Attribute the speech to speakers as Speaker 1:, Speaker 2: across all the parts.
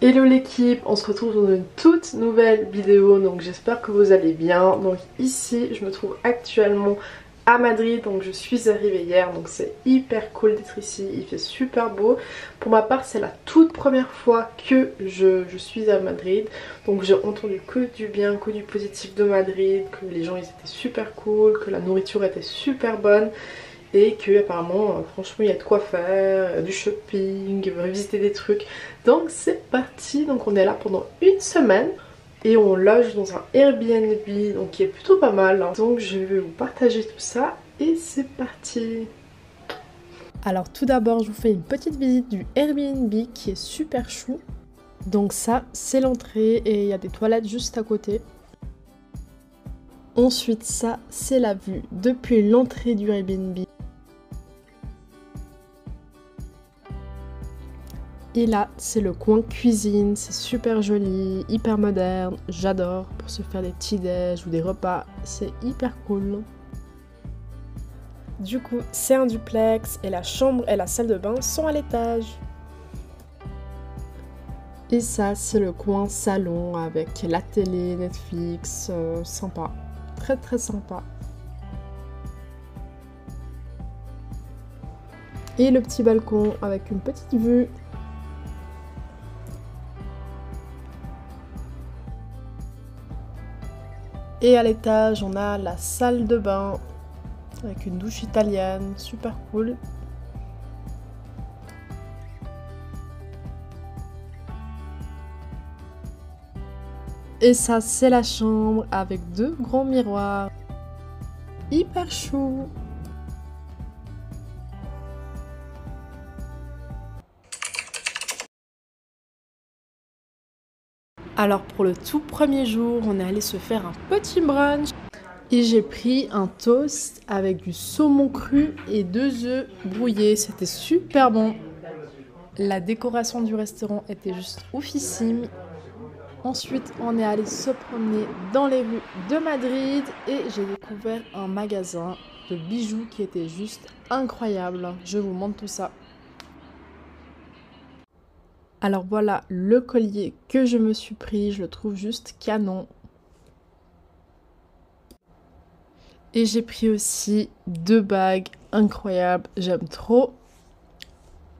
Speaker 1: Hello l'équipe, on se retrouve dans une toute nouvelle vidéo, donc j'espère que vous allez bien. Donc ici je me trouve actuellement à Madrid, donc je suis arrivée hier, donc c'est hyper cool d'être ici, il fait super beau. Pour ma part c'est la toute première fois que je suis à Madrid, donc j'ai entendu que du bien, que du positif de Madrid, que les gens ils étaient super cool, que la nourriture était super bonne. Et que apparemment franchement il y a de quoi faire, du shopping, visiter des trucs. Donc c'est parti, donc on est là pendant une semaine et on loge dans un Airbnb, donc qui est plutôt pas mal, hein. Donc je vais vous partager tout ça et c'est parti. Alors tout d'abord je vous fais une petite visite du Airbnb qui est super chou. Donc ça c'est l'entrée et il y a des toilettes juste à côté. Ensuite ça c'est la vue depuis l'entrée du Airbnb. Et là, c'est le coin cuisine, c'est super joli, hyper moderne, j'adore pour se faire des petits déj ou des repas, c'est hyper cool. Du coup, c'est un duplex et la chambre et la salle de bain sont à l'étage. Et ça, c'est le coin salon avec la télé, Netflix, sympa, très très sympa. Et le petit balcon avec une petite vue. Et à l'étage, on a la salle de bain avec une douche italienne, super cool. Et ça, c'est la chambre avec deux grands miroirs. Hyper chou. Alors pour le tout premier jour, on est allé se faire un petit brunch. Et j'ai pris un toast avec du saumon cru et 2 œufs brouillés. C'était super bon. La décoration du restaurant était juste oufissime. Ensuite, on est allé se promener dans les rues de Madrid et j'ai découvert un magasin de bijoux qui était juste incroyable. Je vous montre tout ça. Alors voilà le collier que je me suis pris, je le trouve juste canon. Et j'ai pris aussi 2 bagues incroyables, j'aime trop.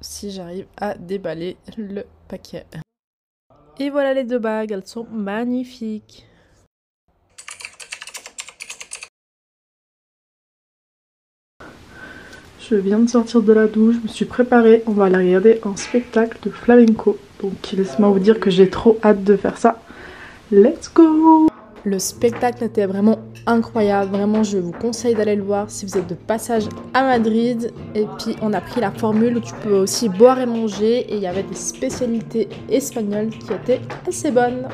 Speaker 1: Si j'arrive à déballer le paquet. Et voilà les 2 bagues, elles sont magnifiques. Je viens de sortir de la douche, je me suis préparée, on va aller regarder un spectacle de flamenco. Donc laissez-moi vous dire que j'ai trop hâte de faire ça. Let's go! Le spectacle était vraiment incroyable, vraiment je vous conseille d'aller le voir si vous êtes de passage à Madrid. Et puis on a pris la formule où tu peux aussi boire et manger et il y avait des spécialités espagnoles qui étaient assez bonnes.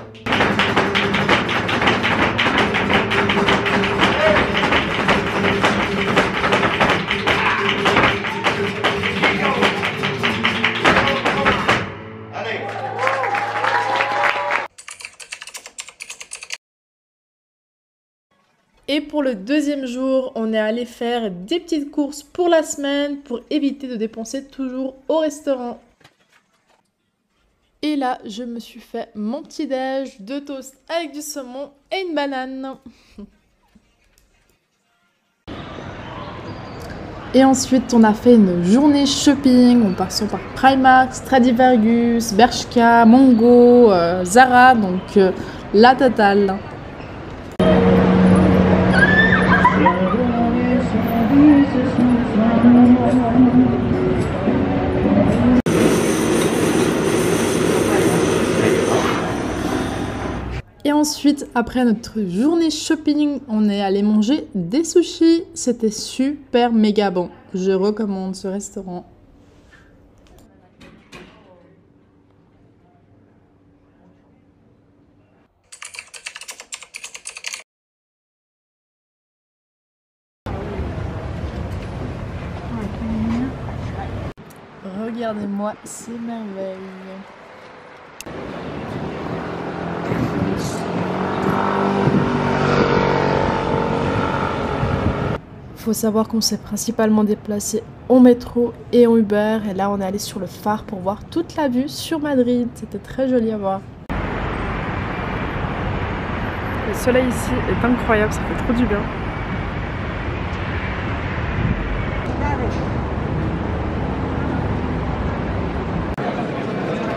Speaker 1: Et pour le deuxième jour, on est allé faire des petites courses pour la semaine pour éviter de dépenser toujours au restaurant. Et là, je me suis fait mon petit déj, 2 toasts avec du saumon et une banane. Et ensuite, on a fait une journée shopping en passant par Primark, Stradivarius, Bershka, Mongo, Zara, donc la totale. Et ensuite, après notre journée shopping, on est allé manger des sushis. C'était super méga bon. Je recommande ce restaurant. Regardez-moi ces merveilles. faut savoir qu'on s'est principalement déplacé en métro et en Uber. Et là, on est allé sur le phare pour voir toute la vue sur Madrid. C'était très joli à voir. Le soleil ici est incroyable, ça fait trop du bien.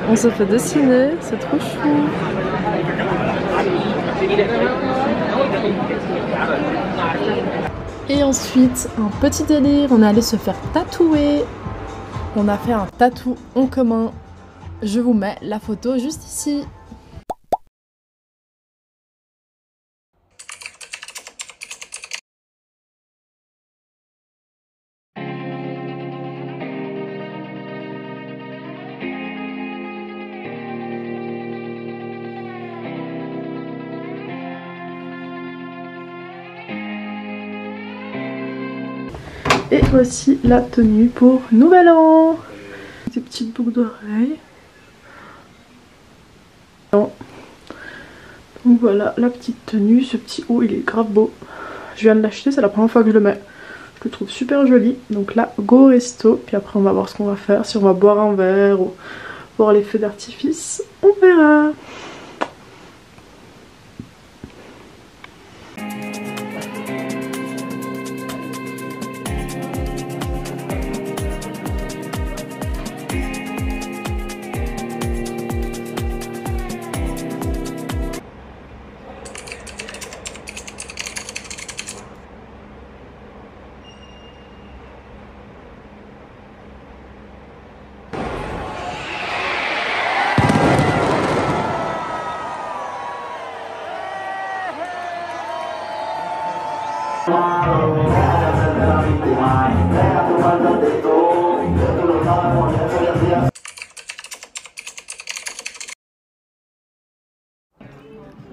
Speaker 1: On se fait dessiner, c'est trop chou. Et ensuite, un petit délire, on est allé se faire tatouer. On a fait un tatou en commun. Je vous mets la photo juste ici. Et voici la tenue pour Nouvel An. Des petites boucles d'oreilles. Donc voilà la petite tenue. Ce petit haut il est grave beau. Je viens de l'acheter, c'est la première fois que je le mets. Je le trouve super joli. Donc là, go au resto. Puis après on va voir ce qu'on va faire. Si on va boire un verre ou voir les feux d'artifice. On verra.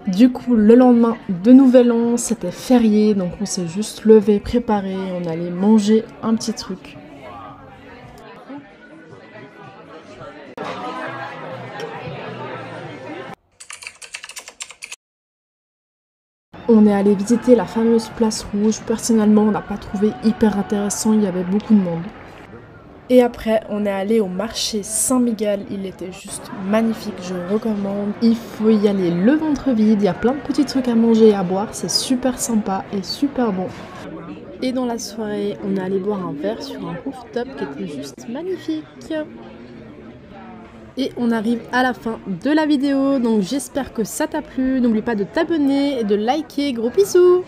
Speaker 1: Du coup, le lendemain de Nouvel An, c'était férié, donc on s'est juste levé, préparé, on allait manger un petit truc. On est allé visiter la fameuse place rouge. Personnellement, on n'a pas trouvé hyper intéressant, il y avait beaucoup de monde. Et après, on est allé au marché Saint-Miguel, il était juste magnifique, je recommande. Il faut y aller le ventre vide, il y a plein de petits trucs à manger et à boire, c'est super sympa et super bon. Et dans la soirée, on est allé boire un verre sur un rooftop qui était juste magnifique. Et on arrive à la fin de la vidéo, donc j'espère que ça t'a plu. N'oublie pas de t'abonner et de liker, gros bisous!